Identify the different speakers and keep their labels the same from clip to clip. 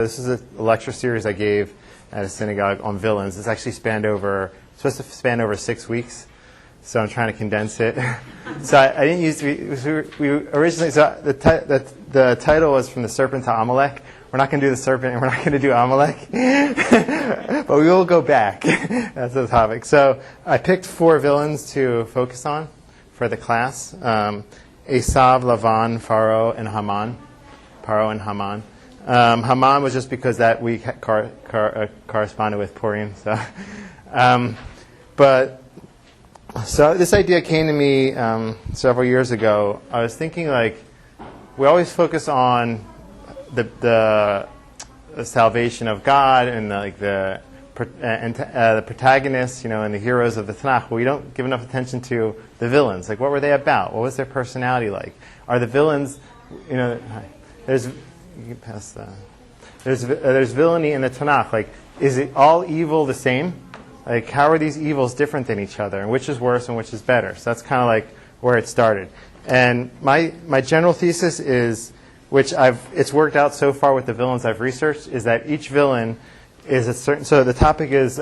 Speaker 1: This is a lecture series I gave at a synagogue on villains. It's actually supposed to span over 6 weeks, so I'm trying to condense it. So I didn't use we originally. So the title was From the Serpent to Amalek. We're not going to do the serpent, and we're not going to do Amalek, but we will go back. That's the topic. So I picked 4 villains to focus on for the class: Esav, Lavan, Pharaoh, and Haman. Haman was just because that week corresponded with Purim. So this idea came to me several years ago. I was thinking, we always focus on the salvation of God and the protagonists, and the heroes of the Tanakh. But we don't give enough attention to the villains. What were they about? What was their personality like? Are the villains, there's villainy in the Tanakh. Is it all evil the same? How are these evils different than each other, and which is worse and which is better? So that's kind of where it started. And my general thesis is, it's worked out so far with the villains I've researched, is that each villain is a certain. So the topic is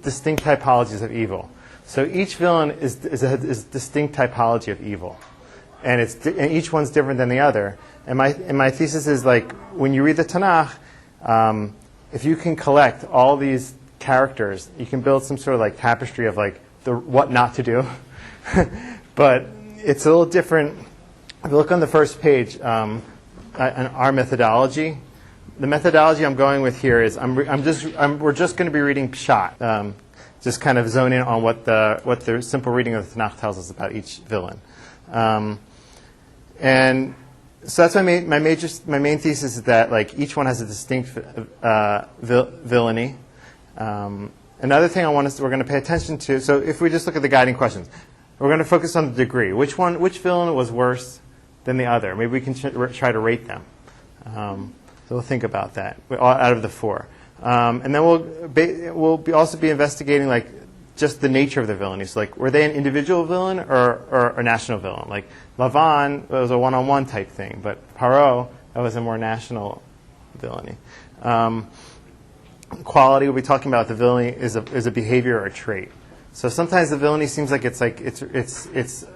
Speaker 1: distinct typologies of evil. So each villain is a distinct typology of evil, and each one's different than the other. And my thesis is, when you read the Tanakh, if you can collect all these characters, you can build some sort of tapestry of what not to do. But it's a little different. If you look on the first page, our methodology. The methodology I'm going with here is we're just going to be reading Pshat, just kind of zone in on what the simple reading of the Tanakh tells us about each villain. And so that's my main thesis is that each one has a distinct villainy. Another thing we're going to pay attention to. So if we just look at the guiding questions, we're going to focus on the degree. Which villain was worse than the other? Maybe we can try to rate them. So we'll think about that out of the 4, and then we'll also be investigating just the nature of the villainy. So were they an individual villain or a national villain? Lavan was a one-on-one type thing, but Pharaoh, that was a more national villainy. Quality, we'll be talking about the villainy is a behavior or a trait. So sometimes the villainy seems like it's a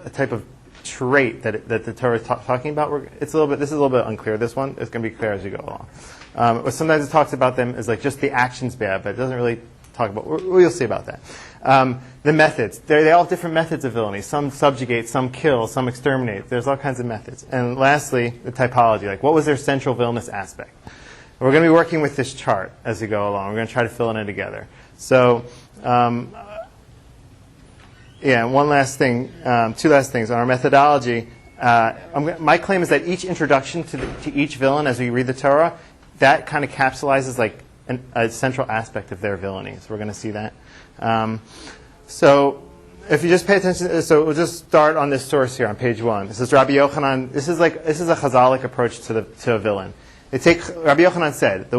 Speaker 1: type of trait that the Torah is talking about. This is a little bit unclear. This one it's going to be clear as we go along. But sometimes it talks about them as just the actions bad, but it doesn't really talk about. We'll see about that. The methods. They all have different methods of villainy. Some subjugate, some kill, some exterminate. There's all kinds of methods. And lastly, the typology. What was their central villainous aspect? We're going to be working with this chart as we go along. We're going to try to fill it in together. So, one last thing, 2 last things. On our methodology, my claim is that each introduction to each villain as we read the Torah, that kind of capsulizes a central aspect of their villainy. So we're going to see that. So if you just pay attention, so we'll just start on this source here on page 1. This is Rabbi Yochanan. This is a Chazalic approach to a villain. Rabbi Yochanan said,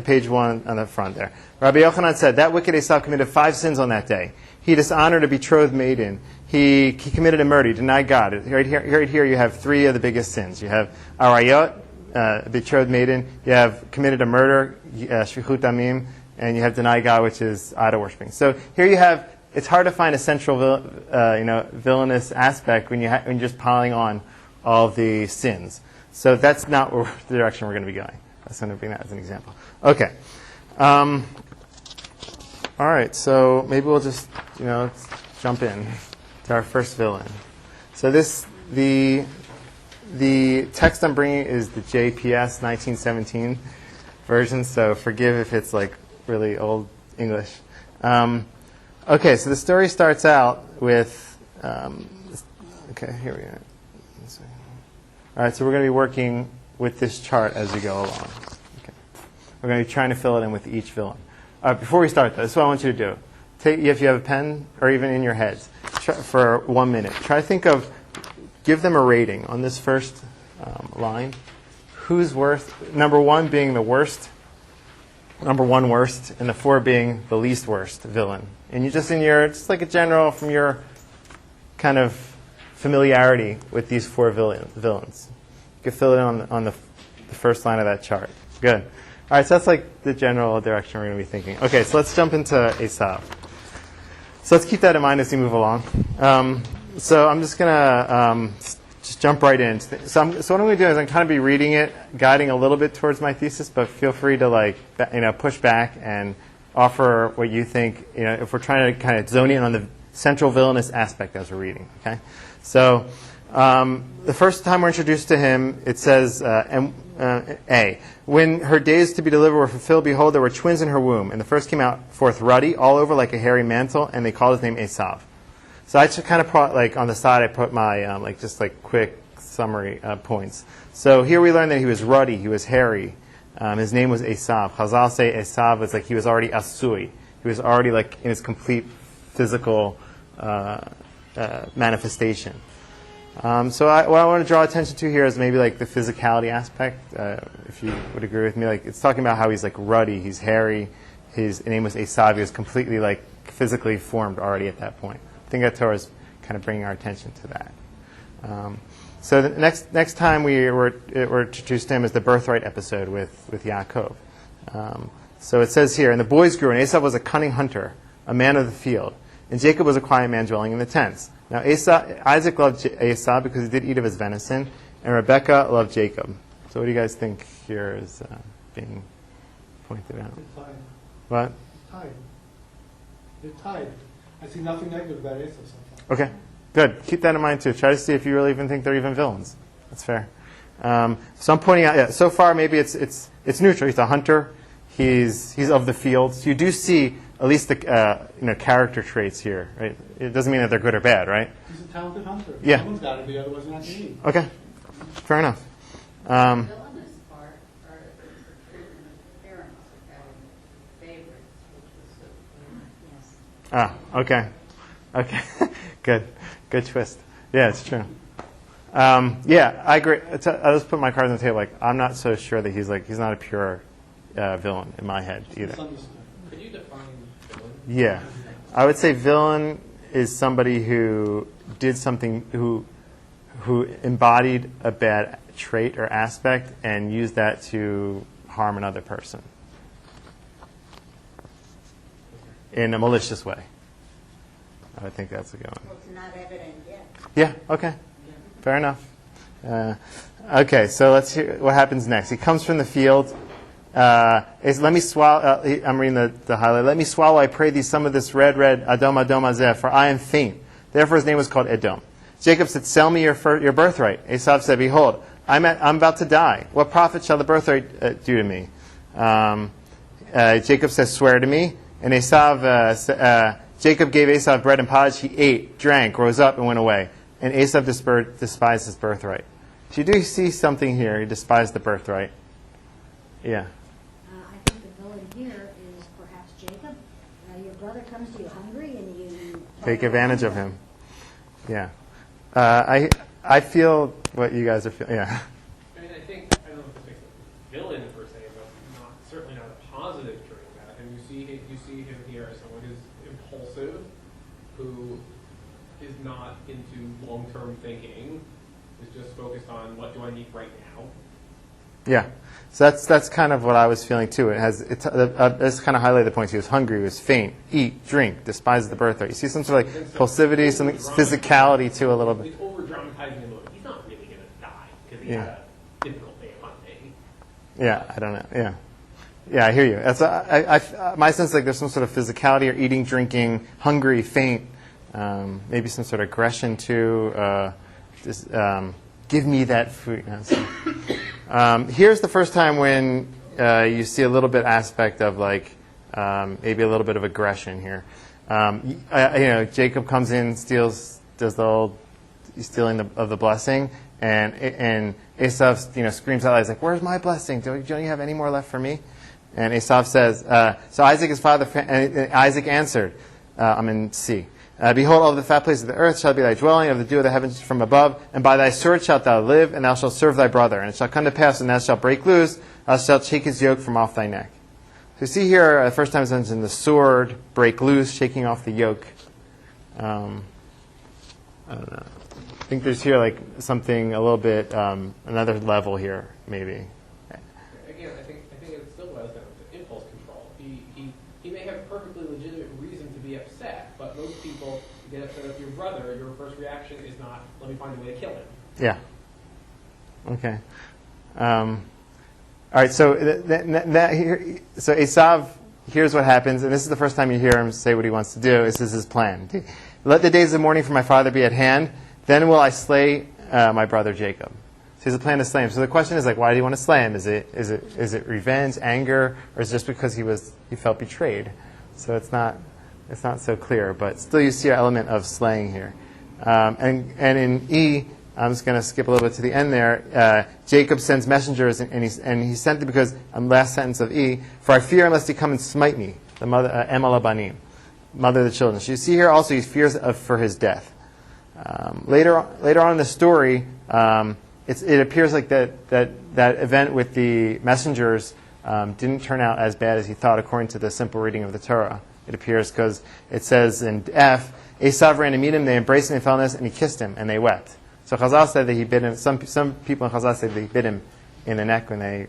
Speaker 1: page 1 on the front there. Rabbi Yochanan said, that wicked Esav committed 5 sins on that day. He dishonored a betrothed maiden. He committed a murder. He denied God. Right here you have 3 of the biggest sins. You have arayot, a betrothed maiden. You have committed a murder, shvichut damim, and you have denied God, which is idol worshiping. So here you have. It's hard to find a central, villainous aspect when you're just piling on all of the sins. So that's not the direction we're going to be going. That's going to bring that as an example. Okay. All right. So maybe we'll just jump in to our first villain. So the text I'm bringing is the JPS 1917 version. So forgive if it's really old English. Okay. So the story starts out with. Okay. Here we are. All right, so we're going to be working with this chart as we go along. Okay. We're going to be trying to fill it in with each villain. Before we start, though, this is what I want you to do. If you have a pen or even in your heads, for 1 minute, try to give them a rating on this first line. Who's worst? Number 1 being the worst, number 1 worst, and the 4 being the least worst villain. And you just like a general from your kind of familiarity with these 4 villains. You can fill it in on the first line of that chart. Good. right, so that's like the general direction we're going to be thinking. Okay, so let's jump into Esav. So let's keep that in mind as we move along. So I'm just going to just jump right in. So what I'm going to do is I'm kind of be reading it, guiding a little bit towards my thesis, but feel free to push back and offer what you think, if we're trying to kind of zone in on the central villainous aspect as we're reading. Okay, so the first time we're introduced to him, it says, when her days to be delivered were fulfilled, behold, there were twins in her womb, and the first came out forth ruddy, all over like a hairy mantle, and they called his name Esav. So I just kind of put, on the side, I put my quick summary points. So here we learn that he was ruddy, he was hairy. His name was Esav. Chazal say Esav was he was already asui. He was already in his complete physical manifestation. So what I want to draw attention to here is maybe the physicality aspect, if you would agree with me. It's talking about how he's ruddy, he's hairy. His name was Esav. He was completely physically formed already at that point. I think that Torah is kind of bringing our attention to that. So the next time we're introduced to him is the birthright episode with Yaakov. So it says here, and the boys grew, and Esav was a cunning hunter, a man of the field, and Jacob was a quiet man dwelling in the tents. Now Isaac loved Esav because he did eat of his venison, and Rebekah loved Jacob. So what do you guys think here is being pointed out?
Speaker 2: They're tied.
Speaker 1: What?
Speaker 2: Tied. They're tied. I see nothing negative about Esav so far.
Speaker 1: Okay, good. Keep that in mind too. Try to see if you really even think they're even villains. That's fair. So I'm pointing out. So far maybe it's neutral. He's a hunter. He's of the field. So you do see at least the character traits here, right? It doesn't mean that they're good or bad, right?
Speaker 2: He's a talented hunter.
Speaker 1: Yeah.
Speaker 2: Someone's got to be, otherwise they're not going to eat.
Speaker 1: Okay, fair enough.
Speaker 3: The villainous part are the treatment of parents of having favorites, which was
Speaker 1: Okay. Good twist. Yeah, it's true. Yeah, I agree. I'll just put my cards on the table. I'm not so sure that he's not a pure villain in my head either.
Speaker 4: Could you define villain?
Speaker 1: Yeah, I would say villain is somebody who did something, who embodied a bad trait or aspect and used that to harm another person in a malicious way. I would think that's a good one.
Speaker 3: well, it's not evident yet.
Speaker 1: Yeah, okay. Fair enough. Okay, so let's hear what happens next. He comes from the field. Let me swallow. I'm reading the highlight. Let me swallow, I pray thee, some of this red, Adom Azeh, for I am faint. Therefore his name was called Edom. Jacob said, sell me your birthright. Esav said, behold, I'm about to die. What profit shall the birthright do to me? Jacob says, swear to me. And Jacob gave Esav bread and pottage. He ate, drank, rose up, and went away. And Esav despised his birthright. So you do see something here. He despised the birthright. Yeah.
Speaker 5: I think the villain here is perhaps Jacob. Your brother comes to you hungry and you
Speaker 1: Take advantage of him. Yeah. I feel what you guys are feeling. Yeah.
Speaker 4: I mean, I don't know if this makes a villain per se, but certainly not a positive trait of that. And you see him here as someone who's impulsive, who is not into long-term thinking, is just focused on what do I need right now.
Speaker 1: Yeah. So that's kind of what I was feeling too. It's kind of highlighted the points. He was hungry, he was faint, eat, drink, despises the birthright. You see some sort of impulsivity, some physicality too a little bit.
Speaker 4: He's over-dramatizing the moment. He's not really going to die because he had a difficult day of hunting.
Speaker 1: Yeah, I don't know. Yeah, I hear you. That's my sense there's some sort of physicality or eating, drinking, hungry, faint, maybe some sort of aggression too. Just give me that food. Here's the first time when you see a little bit aspect of maybe a little bit of aggression here. Jacob comes in, does the old stealing of the blessing, and Esav screams out, he's like, "Where's my blessing? Don't you have any more left for me?" And Esav says, "So Isaac his father," and Isaac answered, I'm in C. Behold, all the fat places of the earth shall be thy dwelling, of the dew of the heavens from above. And by thy sword shalt thou live, and thou shalt serve thy brother. And it shall come to pass, when thou shalt break loose, thou shalt take his yoke from off thy neck. So you see here, the first time it's mentioned the sword, break loose, shaking off the yoke. I don't know. I think there's here something a little bit, another level here, maybe.
Speaker 4: Again, I think it's still well impulse control. He may have a perfectly legitimate reason to be upset, but most people who get upset with your brother, your first reaction is not, let me find a way to kill him.
Speaker 1: Yeah. Okay. All right. So so Esav, here's what happens, and this is the first time you hear him say what he wants to do. This is his plan. Let the days of mourning for my father be at hand. Then will I slay my brother Jacob. So he has a plan to slay him. So the question is, like, why do you want to slay him? Is it revenge, anger, or is it just because he felt betrayed? So it's not so clear, but still you see an element of slaying here. And in E, I'm just going to skip a little bit to the end there. Jacob sends messengers, and he sent them because, last sentence of E, for I fear unless he come and smite me, the mother, Emma Labanim, mother of the children. So you see here also he fears for his death. Later on in the story, it appears like that event with the messengers didn't turn out as bad as he thought, according to the simple reading of the Torah. It appears because it says in F, Esav ran to meet him, they embraced him, they fell on this, and he kissed him, and they wept. So Chazal said that he bit him. Some people in Chazal say that he bit him in the neck when they.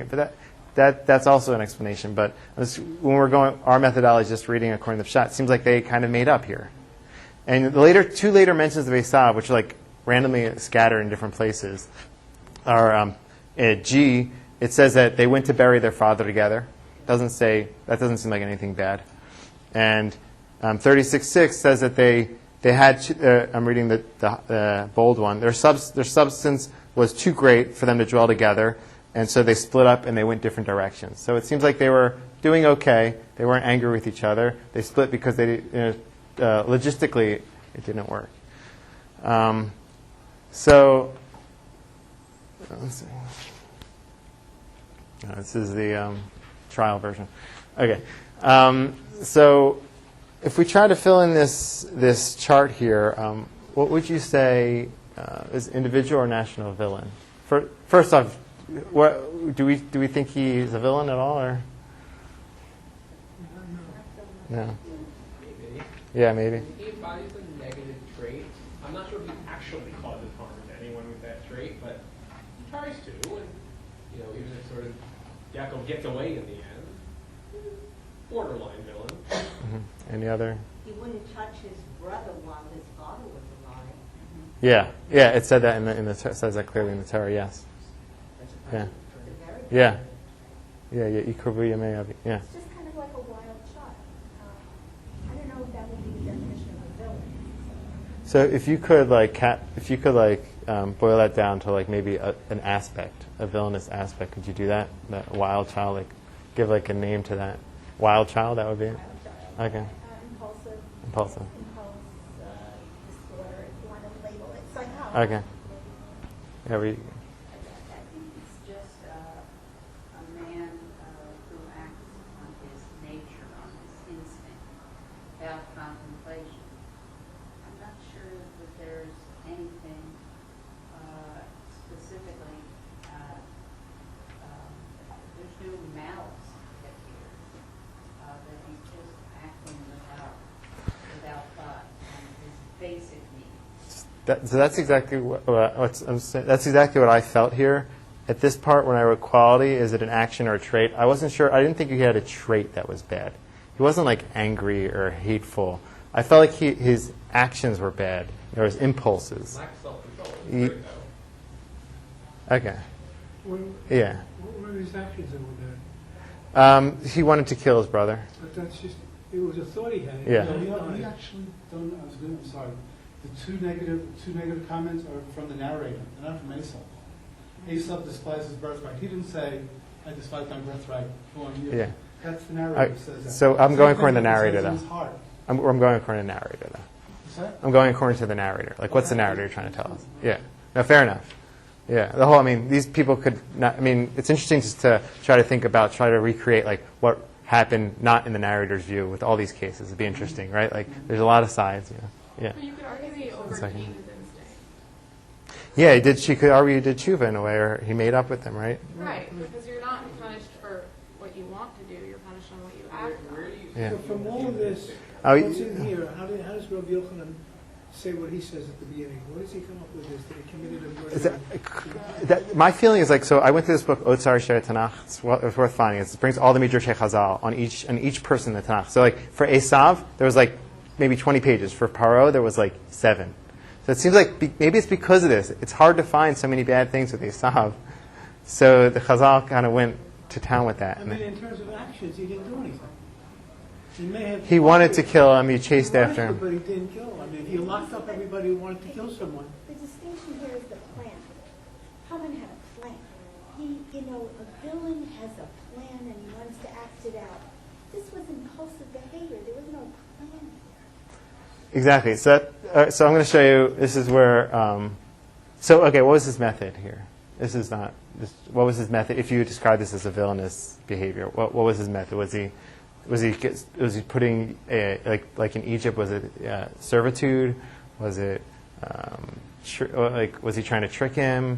Speaker 1: But that's also an explanation. But when we're going, our methodology is just reading according to the Pshat. It seems like they kind of made up here. And the two later mentions of Esav, which are like randomly scattered in different places, are at G. It says that they went to bury their father together. That doesn't seem like anything bad. And 36:6 says that they had. I'm reading the bold one. Their substance was too great for them to dwell together, and so they split up and they went different directions. So it seems like they were doing okay. They weren't angry with each other. They split because logistically it didn't work. So let's see. This is the trial version. Okay. So if we try to fill in this chart here, what would you say is individual or national villain? First off, what do we think he's a villain at all, or no?
Speaker 4: Maybe.
Speaker 1: Yeah, maybe.
Speaker 4: He embodies a negative trait. I'm not sure if he actually causes harm to anyone with that trait, but he tries to, and even if sort of Yaakov gets away in the end, borderline villain.
Speaker 1: Mm-hmm. Any other?
Speaker 6: He wouldn't touch his brother while his father was alive.
Speaker 1: Yeah. It said that it says that clearly in the Torah. Yes. Yeah. Yeah. Yeah. Ikavu Yamei Avi. Yeah.
Speaker 5: It's just kind of like a wild child. I don't know if that would be the definition of a villain.
Speaker 1: So if you could boil that down to like maybe an aspect, a villainous aspect, could you do that? That wild child, like give like a name to that wild child. That would be it. Okay. Impulsive.
Speaker 5: Disorder, if you want to label it somehow.
Speaker 1: Okay. Yeah,
Speaker 3: I think it's just a man who acts on his nature, on his instinct, without contemplation. I'm not sure that there's anything specifically, there's no malice here, that he's just acting without thought on his basic needs.
Speaker 1: So that's exactly what I'm saying. That's exactly what I felt here. At this part, when I wrote quality, is it an action or a trait? I wasn't sure. I didn't think he had a trait that was bad. He wasn't like angry or hateful. I felt like his actions were bad, or his impulses.
Speaker 4: Lack of self-control. Is great, though.
Speaker 1: Okay. Yeah.
Speaker 2: What were his actions that were bad?
Speaker 1: He wanted to kill his brother.
Speaker 2: But that's just, it was a thought he had.
Speaker 1: Yeah.
Speaker 2: He actually don't, I'm sorry. The two negative comments are from the narrator. They're not from Esav. Esav despises his birthright. He didn't say, I despise my birthright. Go on you.
Speaker 1: Yeah.
Speaker 2: That's the narrator who says that.
Speaker 1: So I'm going according to the narrator,
Speaker 2: He says
Speaker 1: though.
Speaker 2: in his heart.
Speaker 1: I'm going according to the narrator, though.
Speaker 2: What's that?
Speaker 1: I'm going according to the narrator. Like, what's the narrator trying to tell us? Yeah. No, fair enough. Yeah. These people could not, it's interesting just to try to recreate, like, what happened not in the narrator's view with all these cases. It'd be interesting, right? Like, there's a lot of sides, Yeah.
Speaker 7: But you could argue he overcame his instinct.
Speaker 1: Yeah, she could argue he did tshuva in a way, or he made up with them, right?
Speaker 7: Right, because you're not punished for what you want to do, you're punished on what you act
Speaker 4: Where
Speaker 7: on.
Speaker 4: do you
Speaker 1: Yeah.
Speaker 2: So from all of this,
Speaker 1: Oh,
Speaker 2: what's in here, how does Rabbi Yochanan
Speaker 8: say what he says at the beginning. What does he come up with? Is that he committed a
Speaker 1: Is
Speaker 8: murder?
Speaker 1: my feeling is like, so I went through this book, Otsar Shei Tanakh. It's worth finding. It brings all the Midrashei Chazal on each person in the Tanakh. So like for Esav, there was like maybe 20 pages. For Pharaoh, there was like 7. So it seems like maybe it's because of this. It's hard to find so many bad things with Esav. So the Chazal kind of went to town with that.
Speaker 8: I mean, in terms of actions, he didn't do anything. He may have.
Speaker 1: He wanted to kill him. He chased
Speaker 8: He wanted
Speaker 1: after
Speaker 8: to,
Speaker 1: him.
Speaker 8: but he didn't kill him. I mean, he locked up everybody who wanted to kill someone.
Speaker 5: The distinction here is the plan. Haman had a plan. A villain has a plan and he wants to act it out. This was impulsive behavior. There was no plan.
Speaker 1: Exactly. So I'm going to show you. This is where. What was his method here? This is not. What was his method? If you describe this as a villainous behavior, what was his method? Was he putting like in Egypt? Was it servitude? Was it was he trying to trick him?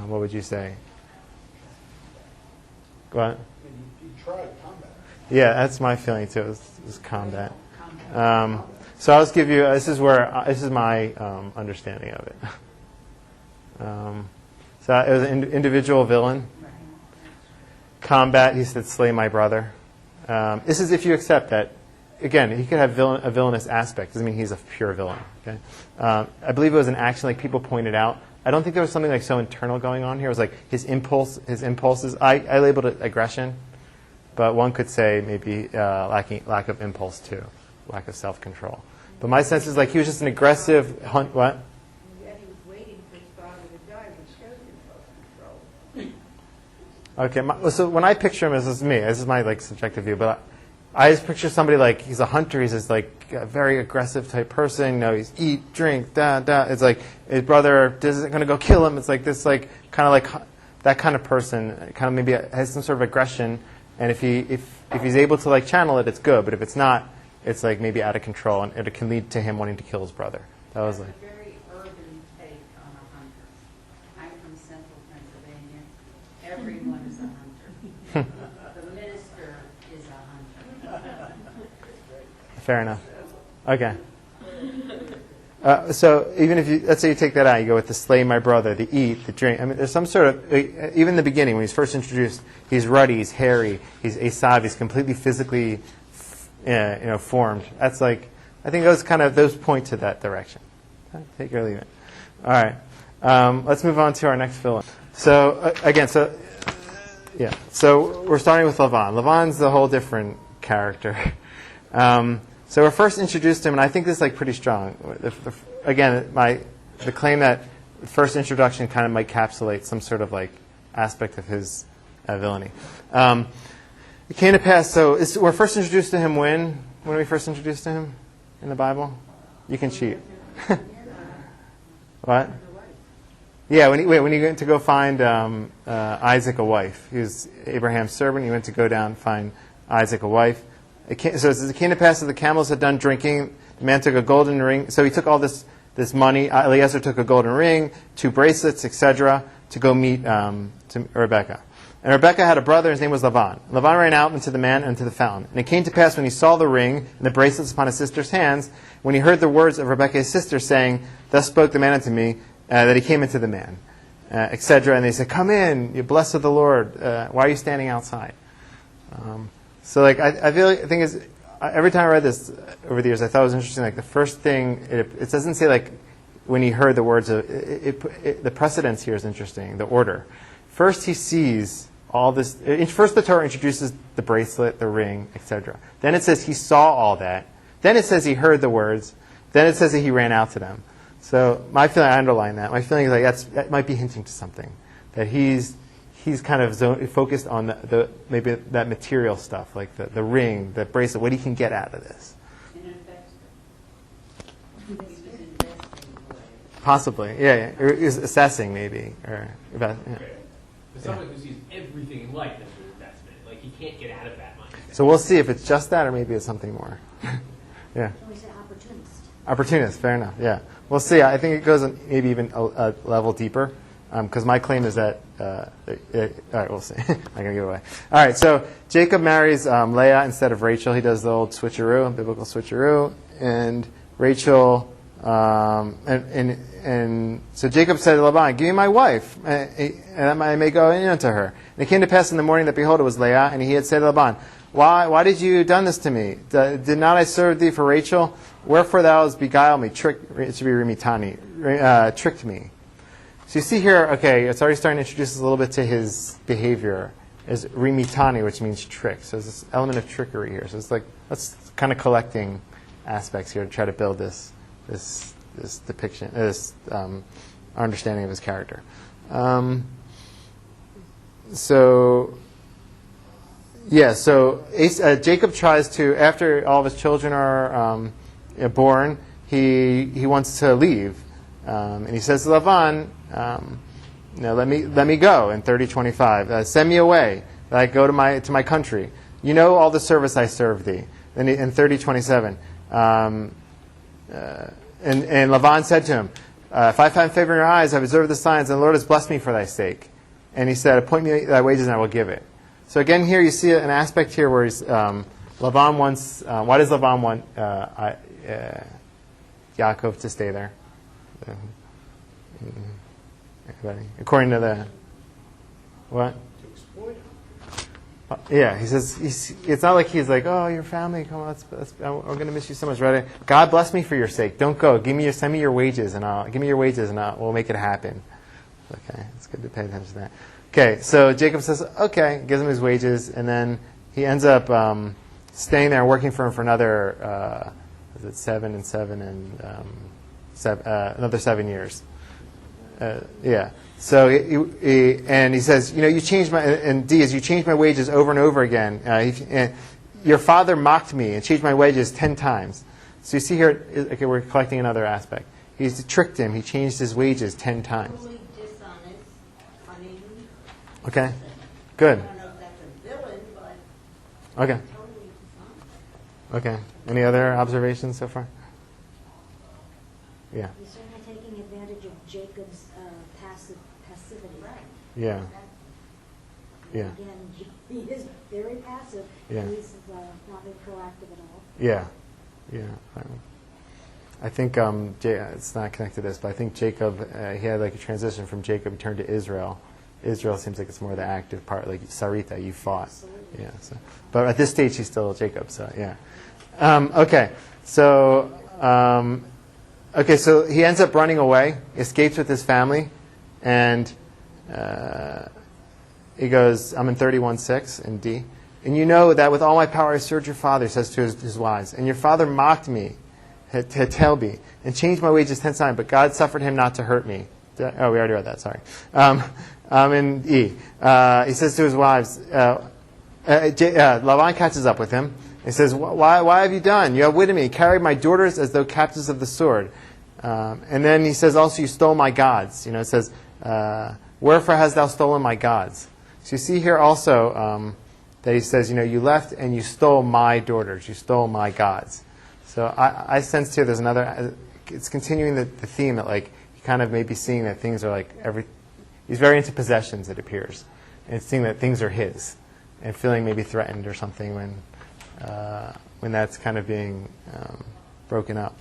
Speaker 1: What would you say? What?
Speaker 9: He tried combat.
Speaker 1: Yeah, that's my feeling too. It was combat. So I'll just give you. This is my understanding of it. So it was an individual villain. Combat, he said, slay my brother. This is if you accept that. Again, he could have a villainous aspect. Doesn't mean he's a pure villain. Okay? I believe it was an action like people pointed out. I don't think there was something like so internal going on here. It was like his impulses. I labeled it aggression, but one could say maybe lack of impulse too, lack of self-control. But my sense is like he was just an aggressive hunt. What?
Speaker 6: Yet he was waiting for his father to die, which showed him self-control.
Speaker 1: Okay, so when I picture him, this is me. This is my like subjective view, but I just picture somebody like he's a hunter. He's this like a very aggressive type person. He's eat, drink, da da. It's like his brother isn't going to go kill him. It's like this like kind of like that kind of person. Kind of maybe has some sort of aggression, and if he's able to like channel it, it's good. But if it's not, it's like maybe out of control, and it can lead to him wanting to kill his brother. That was like.
Speaker 3: That's a very urban take on a hunter. I'm from central Pennsylvania. Everyone is a hunter. The minister is a hunter.
Speaker 1: Fair enough. Okay. So even if let's say you take that out, you go with the slay my brother, the eat, the drink. I mean, there's some sort of, even in the beginning when he's first introduced, he's ruddy, he's hairy, he's Esav, he's completely physically, formed. That's like, I think those point to that direction. Take it or leave it. All right. Let's move on to our next villain. So So we're starting with Lavan. Lavan's a whole different character. So we're first introduced to him, and I think this is like pretty strong. The claim that the first introduction kind of might encapsulate some sort of like aspect of his villainy. It came to pass. So we're first introduced to him when are we first introduced to him in the Bible? You can cheat. What? Yeah, when he went to go find Isaac a wife. He was Abraham's servant. He went to go down and find Isaac a wife. It came to pass that the camels had done drinking. The man took a golden ring. So he took all this money. Eliezer took a golden ring, 2 bracelets, etc., to go meet to Rebekah. And Rebekah had a brother. His name was Lavan. Lavan ran out into the man and to the fountain. And it came to pass when he saw the ring and the bracelets upon his sister's hands, when he heard the words of Rebekah his sister, saying, "Thus spoke the man unto me," that he came into the man, etc. And they said, "Come in, you're blessed of the Lord. Why are you standing outside?" I think every time I read this over the years, I thought it was interesting. Like the first thing, it doesn't say like when he heard the words of the precedence here is interesting. The order. First, he sees all this. First, the Torah introduces the bracelet, the ring, etc. Then it says he saw all that. Then it says he heard the words. Then it says that he ran out to them. So my feeling, I underline that. My feeling is like that might be hinting to something, that he's kind of focused on the maybe that material stuff, like the ring, the bracelet, what he can get out of this.
Speaker 3: An investor. He was investing away.
Speaker 1: Possibly, yeah. Or he's assessing maybe, or about. Yeah.
Speaker 4: But someone who sees everything in life as an investment, like he can't get out of that money.
Speaker 1: So we'll see if it's just that, or maybe it's something more. Yeah.
Speaker 5: We say opportunist.
Speaker 1: Opportunist, fair enough. Yeah, we'll see. I think it goes maybe even a level deeper. Because my claim is that, all right, we'll see. I'm going to give it away. All right, so Jacob marries Leah instead of Rachel. He does the old switcheroo, biblical switcheroo. And Rachel And so Jacob said to Laban, "Give me my wife, and I may go in unto her." And it came to pass in the morning that, behold, it was Leah, and he had said to Laban, Why did you done this to me? Did not I serve thee for Rachel? Wherefore thou hast beguiled me, tricked me. So you see here, okay, it's already starting to introduce us a little bit to his behavior, is rimitani, which means trick. So there's this element of trickery here. So it's like, that's kind of collecting aspects here to try to build this depiction, this understanding of his character. So Jacob tries to, after all of his children are born, he wants to leave, and he says to Lavan, let me go. In 30:25, send me away, that I go to my country. You know all the service I serve thee. Then in 30:27, and Lavan said to him, if I find favor in your eyes, I have observed the signs, and the Lord has blessed me for thy sake. And he said, appoint me thy wages, and I will give it. So again, here you see an aspect here where Lavan wants. Why does Lavan want Yaakov to stay there? Everybody, according to the what?
Speaker 9: To exploit him.
Speaker 1: Yeah, he says it's not like he's like, oh, your family, come on, I'm going to miss you so much, right? God bless me for your sake. Don't go. Send me your wages, and we'll make it happen. Okay, it's good to pay attention to that. Okay, so Jacob says, okay, gives him his wages, and then he ends up staying there and working for him for another, 7 and 7 and another 7 years. Yeah. So he says, you changed you changed my wages over and over again. Your father mocked me and changed my wages 10 times. So you see here, okay, we're collecting another aspect. He's tricked him. He changed his wages 10 times.
Speaker 6: Totally dishonest, cunning.
Speaker 1: Okay, good.
Speaker 6: I don't know if that's a villain, but
Speaker 1: Okay,
Speaker 6: totally dishonest.
Speaker 1: okay. Any other observations so far? Yeah,
Speaker 5: He's certainly taking advantage of Jacob's passivity.
Speaker 6: Right.
Speaker 1: yeah, yeah,
Speaker 5: Again, he is very passive.
Speaker 1: Yeah.
Speaker 5: He's not very proactive at all.
Speaker 1: yeah, yeah. I think it's not connected to this, but I think Jacob, he had like a transition from Jacob, he turned to Israel. Israel seems like it's more the active part, like Sarita, you fought.
Speaker 5: Absolutely.
Speaker 1: Yeah. So, but at this stage, he's still Jacob. So yeah. Okay. So so he ends up running away, escapes with his family, and he goes. I'm in 31:6 in D. And you know that with all my power I served your father, says to his wives, and your father mocked me, Hetelbi, and changed my wages 10 times, but God suffered him not to hurt me. We already read that, sorry. In E, he says to his wives, Lavan catches up with him. He says, why have you done? You have witted me, carried my daughters as though captives of the sword. And then he says, also, you stole my gods. It says, wherefore hast thou stolen my gods? So you see here also that he says, you left and you stole my daughters. You stole my gods. So I sense here there's another, it's continuing the theme that like he kind of may be seeing that things are like he's very into possessions, it appears. And seeing that things are his and feeling maybe threatened or something when that's kind of being broken up.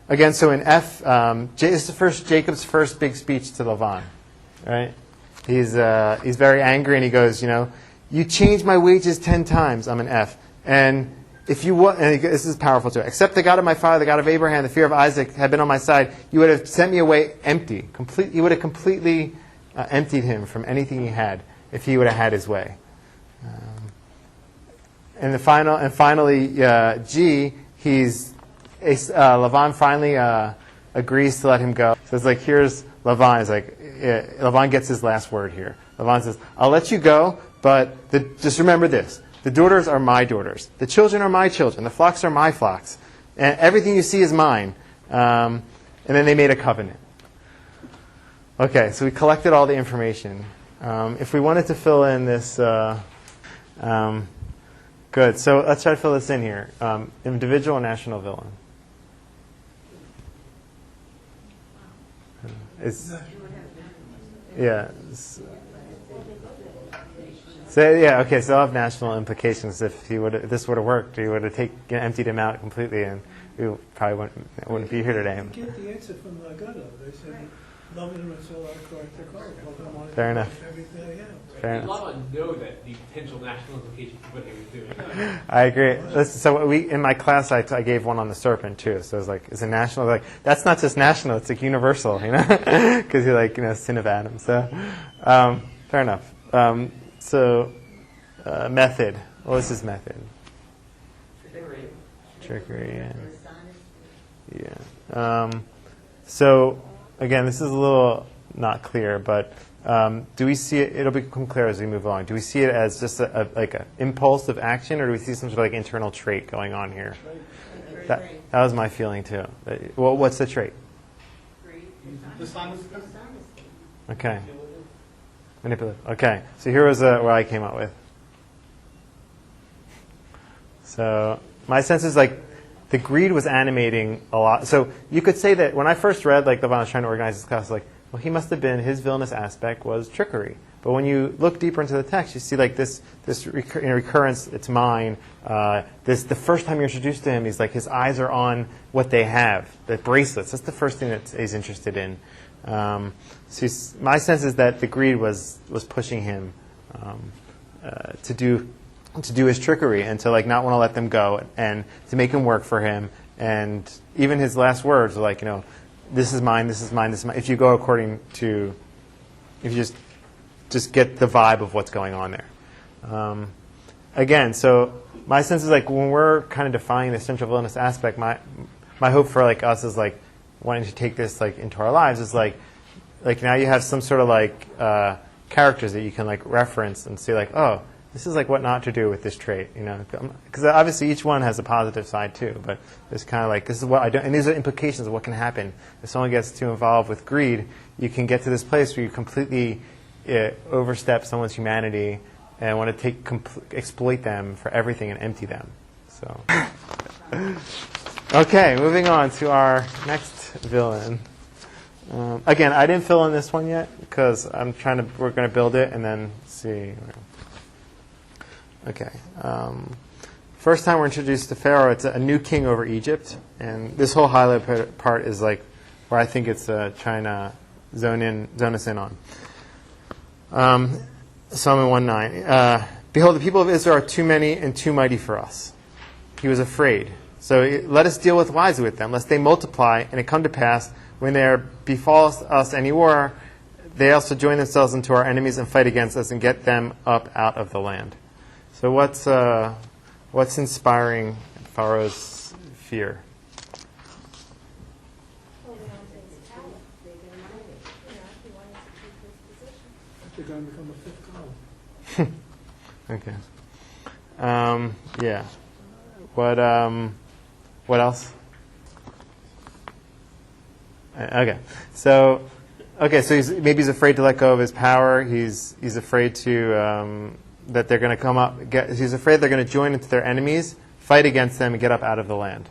Speaker 1: Again, so in F, this is Jacob's first big speech to Lavan, right? He's very angry and he goes, you changed my wages 10 times. I'm in F, and if you want, and this is powerful too. Except the God of my father, the God of Abraham, the fear of Isaac had been on my side, you would have sent me away empty. You would have completely emptied him from anything he had if he would have had his way. And finally, G, Lavan finally agrees to let him go. So it's like, here's Lavan. It's like, Lavan gets his last word here. Lavan says, I'll let you go, but just remember this. The daughters are my daughters. The children are my children. The flocks are my flocks. And everything you see is mine. And then they made a covenant. Okay, so we collected all the information. If we wanted to fill in this... good. So let's try to fill this in here. Individual and national villain. So I'll have national implications. If this would have worked, he would have emptied him out completely, and we probably wouldn't be here today.
Speaker 8: You get the answer from the Agada. They said, loving him until our character called.
Speaker 1: Fair enough.
Speaker 8: Everything they have.
Speaker 1: Fair
Speaker 4: And
Speaker 1: enough.
Speaker 4: Lavan know that the potential national implications of what he was doing.
Speaker 1: I agree. Listen, so in my class, I gave one on the serpent too. So it's like, is it national? Like, that's not just national; it's like universal, because you're like, sin of Adam. So, fair enough. Method. What was his method? Trickery. Yeah. So again, this is a little not clear, but do we see it? It'll become clear as we move along. Do we see it as just like an impulse of action, or do we see some sort of like internal trait going on here? That was my feeling too. Well, what's the trait?
Speaker 2: Dishonesty.
Speaker 1: Okay. Manipulative. Okay. So here was what I came up with. So my sense is like the greed was animating a lot. So you could say that when I first read, like Lavan was trying to organize this class, like, well, he must have been, his villainous aspect was trickery. But when you look deeper into the text, you see like this recurrence, it's mine. The first time you're introduced to him, he's like, his eyes are on what they have, the bracelets. That's the first thing that he's interested in. So my sense is that the greed was pushing him to do his trickery and to like not want to let them go and to make him work for him. And even his last words are like, this is mine, this is mine, this is mine. If you go according to, if you just get the vibe of what's going on there. Again, so my sense is like when we're kind of defining the central villainous aspect, my hope for like us is like wanting to take this like into our lives is like now you have some sort of like characters that you can like reference and see like, oh, this is like what not to do with this trait, because obviously each one has a positive side too. But it's kind of like this is what I don't, and these are implications of what can happen if someone gets too involved with greed. You can get to this place where you completely overstep someone's humanity and want to exploit them for everything and empty them. So, okay, moving on to our next villain. Again, I didn't fill in this one yet because we're going to build it and then see. Okay. First time we're introduced to Pharaoh, it's a new king over Egypt. And this whole highlight part is like where I think it's trying to zone us in on. Psalm 1:9. Behold, the people of Israel are too many and too mighty for us. He was afraid. So let us deal wisely with them, lest they multiply, and it come to pass, when there befalls us any war, they also join themselves into our enemies and fight against us and get them up out of the land. So what's inspiring Pharaoh's fear?
Speaker 5: Holding on to his power. He wanted to keep his position.
Speaker 8: They're going to become a fifth column.
Speaker 1: Okay. Yeah. What else? Okay. So maybe he's afraid to let go of his power. He's afraid to that they're going to come up. He's afraid they're going to join into their enemies, fight against them, and get up out of the land.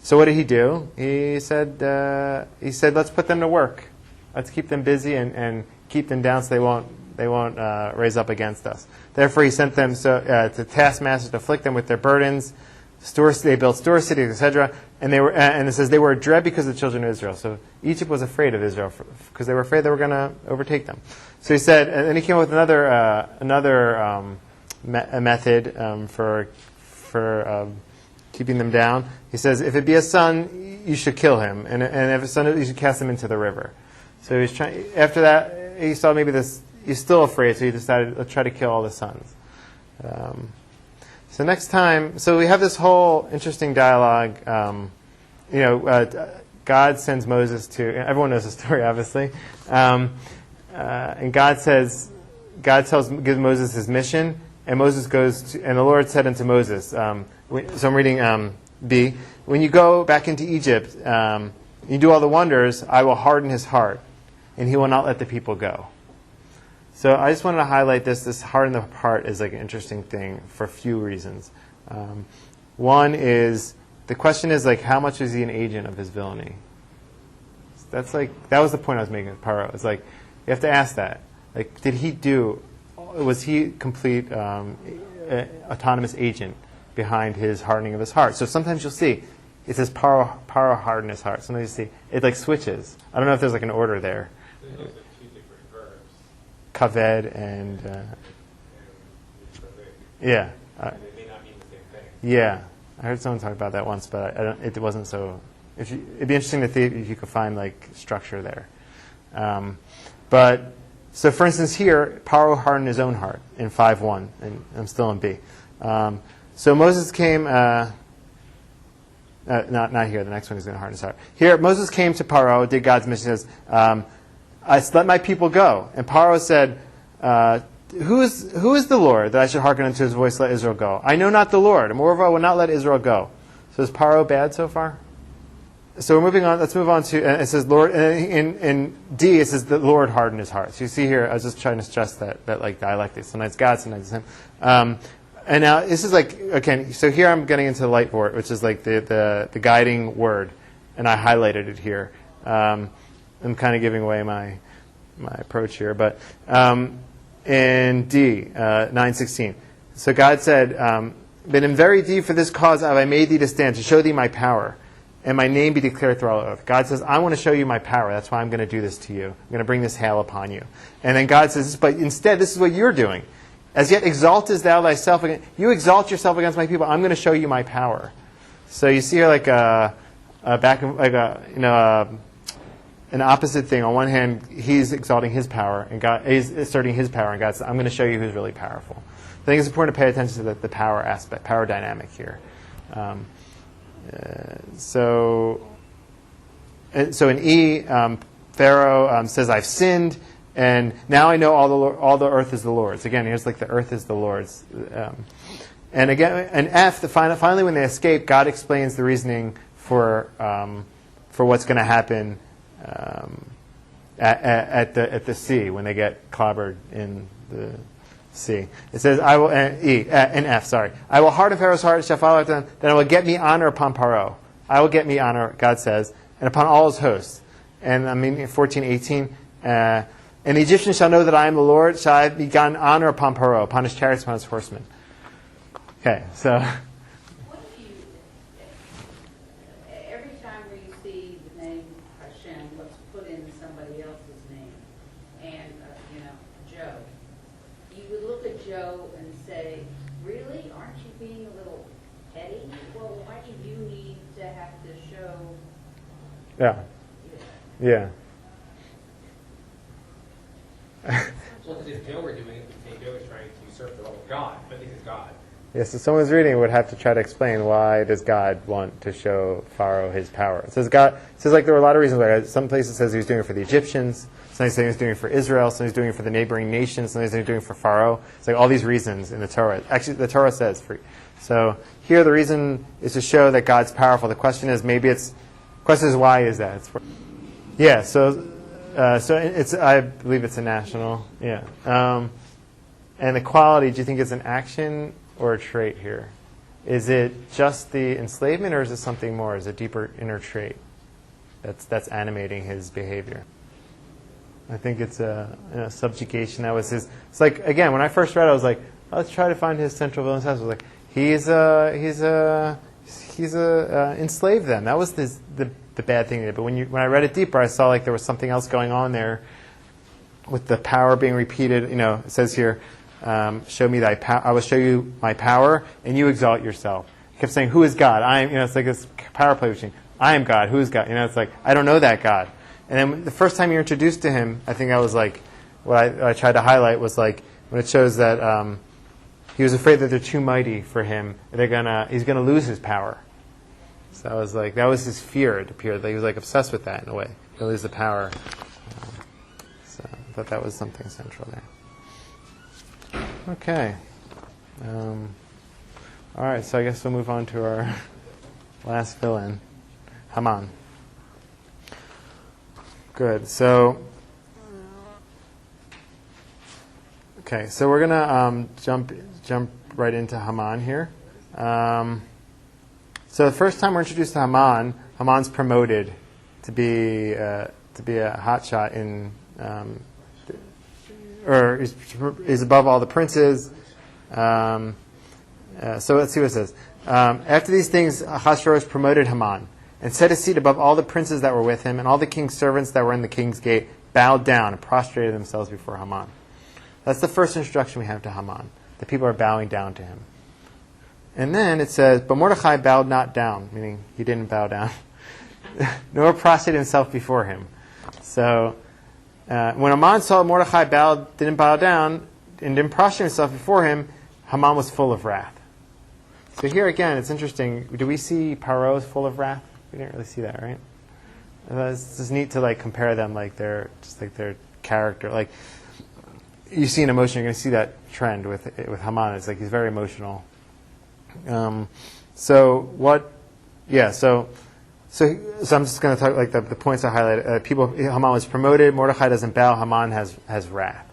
Speaker 1: So what did he do? He said, let's put them to work. Let's keep them busy and keep them down so they won't raise up against us. Therefore, he sent them to taskmasters to afflict them with their burdens. They built store cities, etc. And it says they were a dread because of the children of Israel. So Egypt was afraid of Israel because they were afraid they were going to overtake them. So he said, and then he came up with another method for keeping them down. He says, if it be a son, you should kill him, and if a son, you should cast him into the river. So he's trying. After that, he saw maybe this. He's still afraid, so he decided, let's try to kill all the sons. So next time, so we have this whole interesting dialogue. God sends Moses to. Everyone knows the story, obviously. And gives Moses his mission, and Moses goes to, and the Lord said unto Moses. So I'm reading B. When you go back into Egypt, you do all the wonders. I will harden his heart, and he will not let the people go. So I just wanted to highlight this. This harden the heart is like an interesting thing for a few reasons. One is the question is like how much is he an agent of his villainy? That was the point I was making with Pharoah. It's like you have to ask that. Like, was he complete autonomous agent behind his hardening of his heart. So sometimes you'll see it says Paro hardened his heart. Sometimes you see it like switches. I don't know if there's like an order there.
Speaker 4: There's also two different verbs.
Speaker 1: Kaved and yeah.
Speaker 4: They may not mean the same thing.
Speaker 1: Yeah, I heard someone talk about that once, but it wasn't so. It'd be interesting to see if you could find like structure there. But so, for instance, here Pharaoh hardened his own heart in 5:1, and I'm still in B. So Moses came. Not here. The next one is going to harden his heart. Here, Moses came to Pharaoh, did God's mission. He says, "I let my people go." And Pharaoh said, Who is the Lord that I should hearken unto his voice, let Israel go? I know not the Lord, and moreover I will not let Israel go. So is Pharaoh bad so far? So we're moving on. Let's move on to, and it says Lord, in D it says the Lord hardened his heart. So you see here, I was just trying to stress that like dialectics. Sometimes God, sometimes him. And now this is like, okay, so here I'm getting into the light word, which is like the guiding word, and I highlighted it here. I'm kind of giving away my approach here, but in D, 9:16. So God said, "But in very deed for this cause have I made thee to stand, to show thee my power, and my name be declared through all the earth." God says, "I want to show you my power. That's why I'm going to do this to you. I'm going to bring this hail upon you." And then God says, "But instead, this is what you're doing. As yet exaltest thou thyself against, you exalt yourself against my people. I'm going to show you my power." So you see here like an opposite thing. On one hand, he's exalting his power, and God is asserting his power, and God says, "I'm going to show you who's really powerful." I think it's important to pay attention to the power aspect, power dynamic here. So in E, Pharaoh says, "I've sinned, and now I know all the earth is the Lord's." Again, here's like the earth is the Lord's. And again, and F, finally when they escape, God explains the reasoning for what's going to happen at the sea when they get clobbered in the sea. It says, "I will," in F, sorry. "I will harden Pharaoh's heart, and shall follow after them. Then I will get me honor upon Pharaoh. I will get me honor," God says, "and upon all his hosts." And I mean, 14:18. "And the Egyptians shall know that I am the Lord. Shall I be gotten honor upon Pharaoh, upon his chariots, upon his horsemen." Okay, so.
Speaker 3: What do you, every time where you see the name Hashem, let's put in somebody else's name, and, Joe, you would look at Joe and say, really, aren't you being a little petty? Well, why do you need to have to show?
Speaker 1: Yeah. Yeah.
Speaker 4: Well, because if Joe were doing it, we'd say Joe is trying to usurp the role of God, but this is God.
Speaker 1: Yes, so someone's reading would have to try to explain why does God want to show Pharaoh his power. It says like there were a lot of reasons why. Some places it says he was doing it for the Egyptians, some say he was doing it for Israel, some he's doing it for the neighboring nations, some he's doing it for Pharaoh. It's like all these reasons in the Torah. Actually, the Torah says so here the reason is to show that God's powerful. The question is why is that? Yeah, so it's I believe it's a national. Yeah. And equality, do you think it's an action or a trait here? Is it just the enslavement, or is it something more? Is it a deeper inner trait that's animating his behavior? I think it's a subjugation. That was his. It's like, again, when I first read it, I was like, let's try to find his central villainous aspect. I was like, he's enslaved them. That was the bad thing he did. But when I read it deeper, I saw like there was something else going on there with the power being repeated. It says here, "Show me thy power. I will show you my power, and you exalt yourself." He kept saying, "Who is God?" It's like this power play between, "I am God. Who is God?" It's like, I don't know that God. And then the first time you're introduced to him, I think I was like, what I tried to highlight was like when it shows that he was afraid that they're too mighty for him. He's gonna lose his power. So I was like, that was his fear. It appeared that he was like obsessed with that in a way. He'll lose the power. So I thought that was something central there. Okay. All right, so I guess we'll move on to our last villain, Haman. Good. So, okay. So we're gonna jump right into Haman here. So the first time we're introduced to Haman, Haman's promoted to be a hotshot in, or is above all the princes. So let's see what it says. After these things, Ahasuerus promoted Haman and set his seat above all the princes that were with him, and all the king's servants that were in the king's gate bowed down and prostrated themselves before Haman. That's the first introduction we have to Haman. The people are bowing down to him. And then it says, but Mordecai bowed not down, meaning he didn't bow down, nor prostrated himself before him. So when Haman saw Mordecai didn't bow down, and didn't prostrate himself before him, Haman was full of wrath. So here again, it's interesting. Do we see Pharaoh is full of wrath? We didn't really see that, right? It's just neat to compare them, their character. You see an emotion, you're going to see that trend with Haman. It's he's very emotional. So I'm just going to talk the points I highlighted. Haman was promoted. Mordecai doesn't bow. Haman has wrath.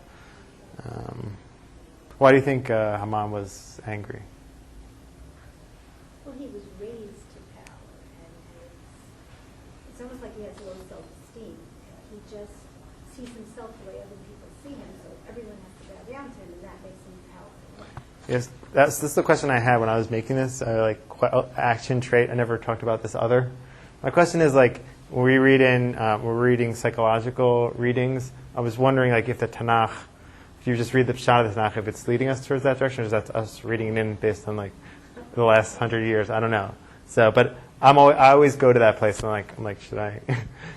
Speaker 1: Why do you think Haman was angry?
Speaker 5: Well, he was raised to power, and it's almost like he has low self-esteem. He just sees himself the way other people see him, so everyone has to bow down to him, and that makes him powerful.
Speaker 1: Yes, this is the question I had when I was making this. Action trait. I never talked about this other. My question is when we're reading psychological readings. I was wondering if the Tanakh, if you just read the Pshat of the Tanakh, if it's leading us towards that direction, or is that us reading it in based on the last 100 years? I don't know. So, but I always go to that place and I'm like, should I?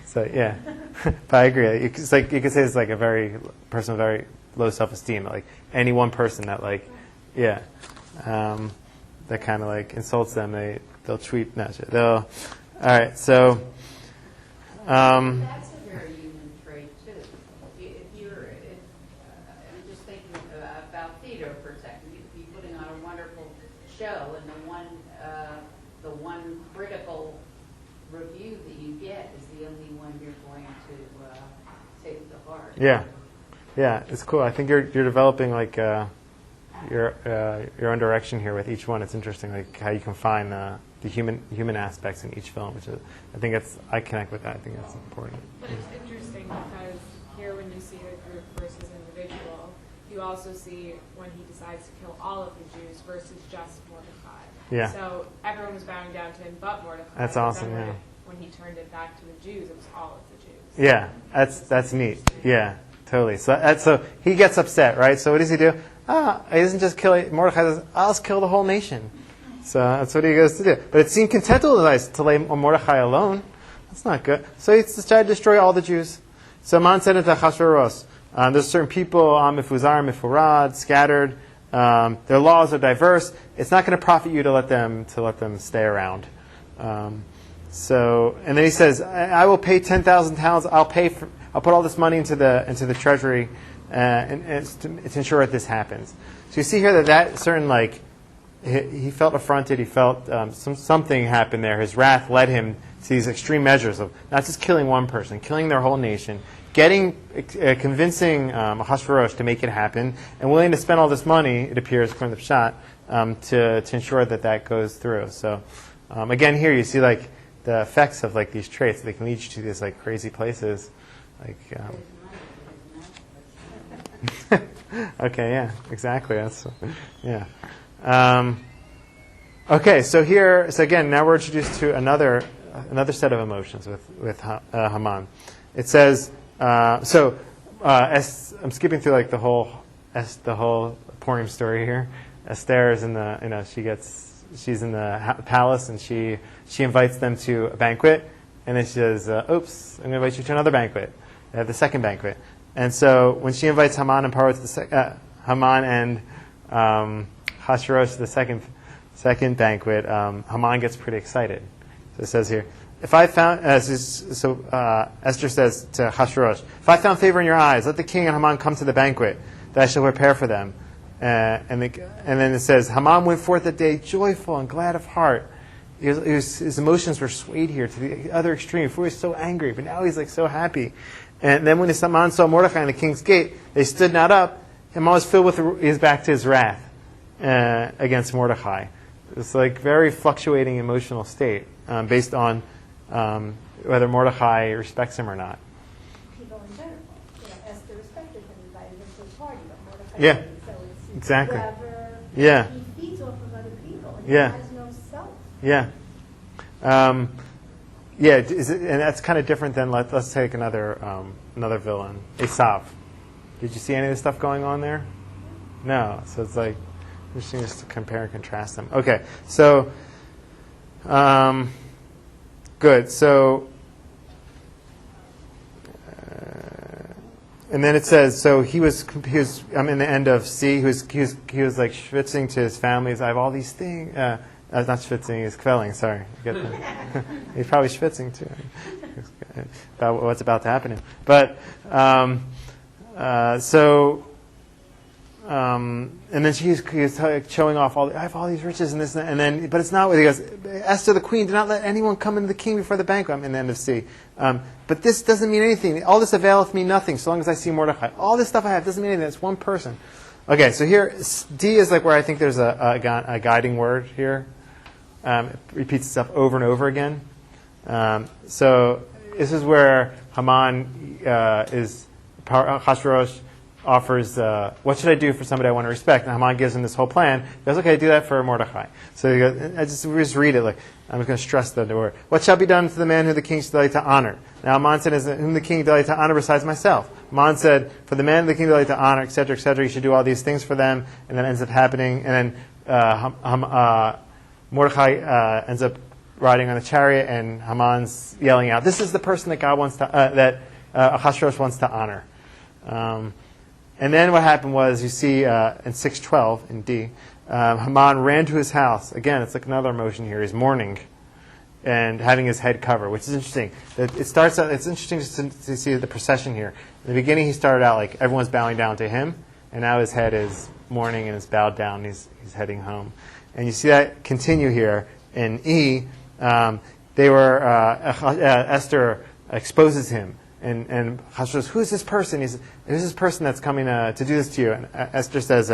Speaker 1: So yeah, but I agree. It's you could say it's a very person with very low self-esteem. Any one person that that kind of insults them, they'll tweet. No, all right. So.
Speaker 3: That's a very human trait too. I'm just thinking about theater for a second. You'd be putting on a wonderful show, and the one critical review that you get is the only one you're going to take to heart.
Speaker 1: Yeah, it's cool. I think you're developing your own direction here with each one. It's interesting, how you can find the human aspects in each film, which is, I connect with that. I think that's important.
Speaker 7: But it's interesting because here when you see a group versus individual, you also see when he decides to kill all of the Jews versus just Mordecai.
Speaker 1: Yeah.
Speaker 7: So everyone was bowing down to him but Mordecai.
Speaker 1: That's
Speaker 7: but
Speaker 1: awesome,
Speaker 7: then
Speaker 1: yeah.
Speaker 7: When he turned it back to the Jews, it was all of the Jews.
Speaker 1: Yeah, that's neat. Yeah, totally. So he gets upset, right? So what does he do? He doesn't just kill Mordecai. Says, I'll kill the whole nation. So that's what he goes to do. But it seemed contemptible to lay Mordecai alone. That's not good. So he decided to destroy all the Jews. So Haman said to Ahasuerus, there's certain people, Mifuzar, Mifurad, scattered. Their laws are diverse. It's not going to profit you to let them stay around. And then he says, I will pay 10,000 talents. I'll put all this money into the treasury and to ensure that this happens. So you see here that certain he felt affronted. He felt something happened there. His wrath led him to these extreme measures of not just killing one person, killing their whole nation, convincing Ahasuerus to make it happen, and willing to spend all this money, it appears, from the Pshat, to ensure that goes through. So again, here you see the effects of these traits. They can lead you to these crazy places. Okay, yeah, exactly. That's yeah. Okay, so again, now we're introduced to another set of emotions with Haman. It says, I'm skipping through the whole Purim story here. Esther is in she's in the palace, and she invites them to a banquet, and then she says, "Oops, I'm going to invite you to another banquet." They have the second banquet, and so when she invites Haman and Pharoah to Haman and Ahasuerus to the second banquet, Haman gets pretty excited. So it says here, Esther says to Ahasuerus, "If I found favor in your eyes, let the king and Haman come to the banquet that I shall prepare for them." And then it says, Haman went forth that day joyful and glad of heart. His emotions were swayed here to the other extreme. Before he was so angry, but now he's so happy. And then when Haman saw Mordecai in the king's gate, they stood not up. Haman was filled with his back to his wrath against Mordecai. It's very fluctuating emotional state based on whether Mordecai respects him or not.
Speaker 5: People in general. Esther respected him, invited him to a party, but Mordecai
Speaker 1: Yeah.
Speaker 5: didn't. So it's
Speaker 1: Exactly.
Speaker 5: whoever
Speaker 1: Yeah.
Speaker 5: he feeds off of other
Speaker 1: Yeah.
Speaker 5: Has no self.
Speaker 1: Yeah. And that's kind of different than, let's take another villain, Esav. Did you see any of the stuff going on there? No. So it's like, interesting just to compare and contrast them. Okay, so, good. So, and then it says, so he was. I'm in the end of C. He was like schwitzing to his family. I have all these things. Not schwitzing. He's quelling. Sorry, he's probably schwitzing too about what's about to happen to him. But and then he's showing off I have all these riches and this and then, but it's not what he goes. Esther the queen, do not let anyone come into the king before the banquet. I'm in the end of C. But this doesn't mean anything. All this availeth me nothing, so long as I see Mordechai. All this stuff I have doesn't mean anything. It's one person. Okay, so here D is like where I think there's a guiding word here. It repeats itself over and over again. So this is where Haman Hashverosh offers, what should I do for somebody I want to respect? And Haman gives him this whole plan. He goes, okay, do that for Mordechai. So he goes, we just read it. Like, I'm going to stress the word. What shall be done to the man who the king should delight to honor? Now Haman said, whom the king delight to honor besides myself? Haman said, for the man the king delight to honor, etc., you should do all these things for them. And then ends up happening. And then Mordechai ends up riding on a chariot, and Haman's yelling out, this is the person that God wants to, that Ahasuerus wants to honor. And then what happened was, you see in 6:12 in D, Haman ran to his house. Again, it's like another emotion here. He's mourning and having his head covered, which is interesting. It starts out. It's interesting just to see the procession here. In the beginning, he started out like everyone's bowing down to him, and now his head is mourning and is bowed down. And he's heading home, and you see that continue here in E. Esther exposes him. And Hashverosh says, who is this person? Who's this person that's coming to do this to you? And Esther says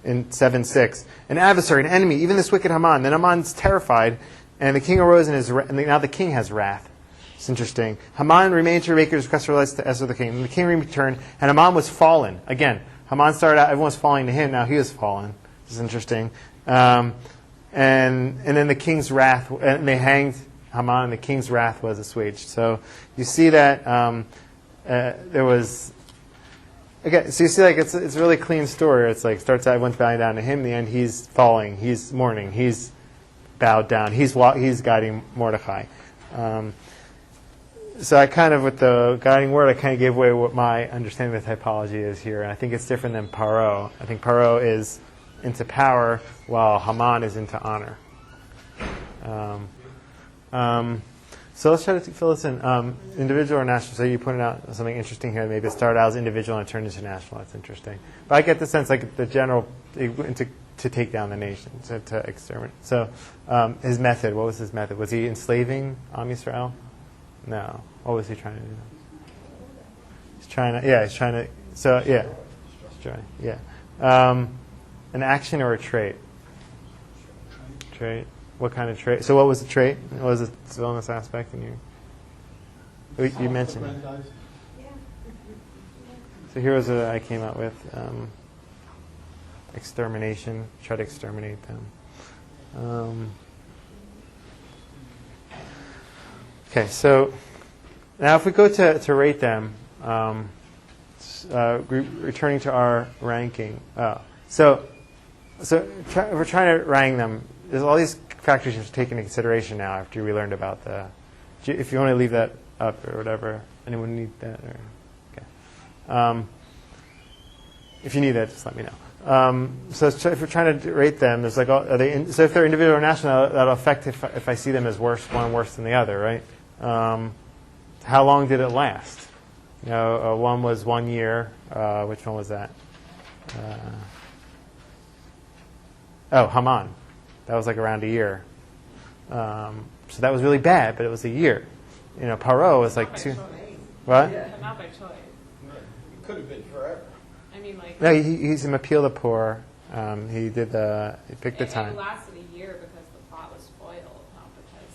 Speaker 1: in 7:6, an adversary, an enemy, even this wicked Haman. Then Haman's terrified, and the king arose and now the king has wrath. It's interesting. Haman remained to make his request relates to Esther the king. And the king returned, and Haman was fallen. Again, Haman started out, everyone's falling to him, now he was fallen. It's interesting. And then the king's wrath, and they hanged Haman, and the king's wrath was assuaged. So you see that there was. Okay, so you see, like it's a really clean story. It's like starts out everyone's bowing down to him. In the end, he's falling, he's mourning, he's bowed down, he's guiding Mordechai. So I kind of, with the guiding word, I kind of gave away what my understanding of the typology is here. And I think it's different than Pharaoh. I think Pharaoh is into power, while Haman is into honor. So let's try to fill this in. Individual or national? So you pointed out something interesting here. Maybe it started out as individual and turned into national. That's interesting. But I get the sense, like the general, to take down the nation, to exterminate. So his method, what was his method? Was he enslaving Am Yisrael? No. What was he trying to do? He's trying to. So yeah. An action or a trait? Trait. What kind of trait? So what was the trait? What was the villainous aspect in you? You mentioned it. So here was what I came out with. Extermination. Try to exterminate them. Okay, so now if we go to rate them, returning to our ranking. So we're trying to rank them. There's all these factors you have to take into consideration now after we learned about if you want to leave that up or whatever. Anyone need that? Okay. If you need that, just let me know. So if we're trying to rate them, there's like, so if they're individual or national, that'll affect if I see them as one worse than the other, right? How long did it last? One was 1 year. Which one was that? Haman. That was like around a year. So that was really bad, but it was a year. Pharaoh was like 2. What?
Speaker 7: Not by choice.
Speaker 9: It could have been forever.
Speaker 7: I mean, like.
Speaker 1: No, he's an appeal to poor. He picked the time.
Speaker 7: It lasted a year because the plot was spoiled, not because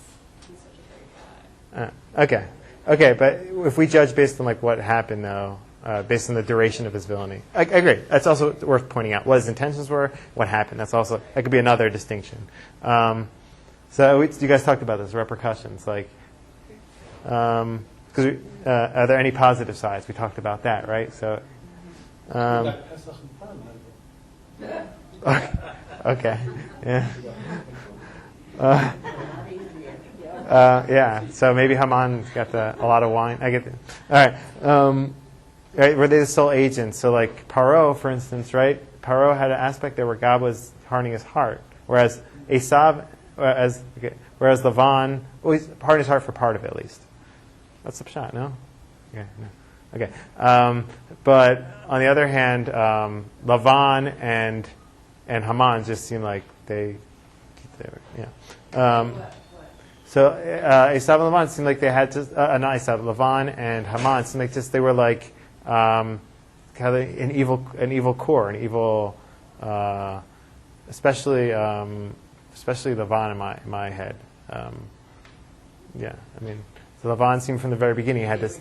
Speaker 7: he's such a great guy.
Speaker 1: Okay, but if we judge based on like what happened though, based on the duration of his villainy. I agree. That's also worth pointing out. What his intentions were, what happened. That could be another distinction. So you guys talked about this, repercussions. Like, are there any positive sides? We talked about that, right? So, okay, yeah. Yeah, so maybe Haman got a lot of wine. I get it. All right. Right, were they the sole agents? So like Pharoah, for instance, right? Pharoah had an aspect there where God was hardening his heart. Whereas Esav, whereas Lavan, he's hardening his heart for part of it at least. That's the pshat, no? Okay, no. Okay. But on the other hand, Lavan and Haman just seem like they were, yeah. So Esav and Lavan seemed like they had just not Esav, Lavan and Haman seemed like just they were like kind of an evil core, an evil, especially Lavan in my head. Yeah, I mean, so Lavan seemed from the very beginning had this.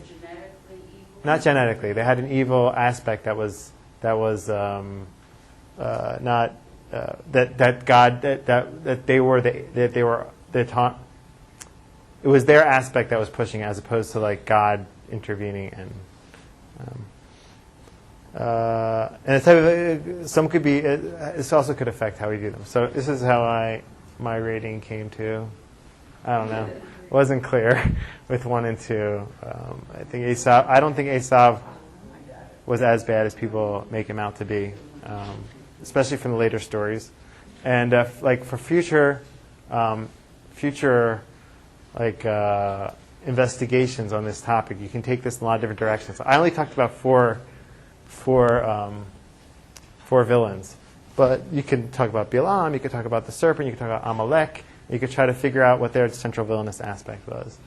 Speaker 1: Not genetically, they had an evil aspect that was not that God that they were the it was their aspect that was pushing it, as opposed to like God intervening and it's type of, some could be. This also could affect how we do them. So this is how my rating came to. I don't know. It wasn't clear with 1 and 2. I think Esav. I don't think Esav was as bad as people make him out to be, especially from the later stories. And like for future like investigations on this topic, you can take this in a lot of different directions. I only talked about four villains, but you can talk about Bilam, you could talk about the serpent, you could talk about Amalek, you could try to figure out what their central villainous aspect was.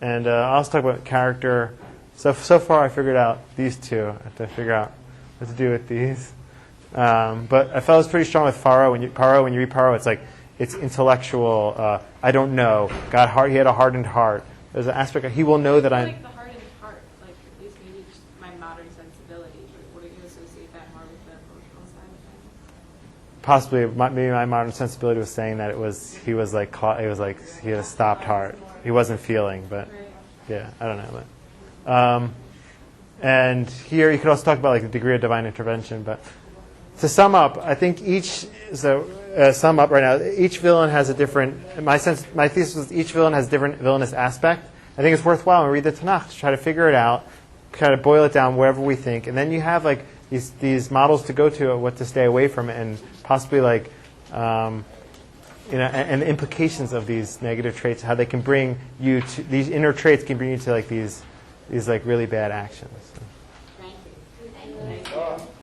Speaker 1: And I'll also talk about character. So far I figured out these two. I have to figure out what to do with these. But I felt it was pretty strong with Pharaoh. When you read Pharaoh, it's like, it's intellectual. I don't know. He had a hardened heart. There's an aspect of he will know that I'm.
Speaker 7: Like the hardened heart, like at least maybe just my modern sensibility. Would you associate that more with the emotional side of things?
Speaker 1: Possibly, maybe my modern sensibility was saying that he was like he had a stopped heart. He wasn't feeling, but yeah, I don't know. But and here you could also talk about like the degree of divine intervention. But to sum up, I think sum up right now. Each villain has a different. My thesis was each villain has a different villainous aspect. I think it's worthwhile when we read the Tanakh to try to figure it out, kind of boil it down wherever we think, and then you have like these models to go to, what to stay away from, and possibly like and the implications of these negative traits, how they can bring you to these inner traits can bring you to like these like really bad actions.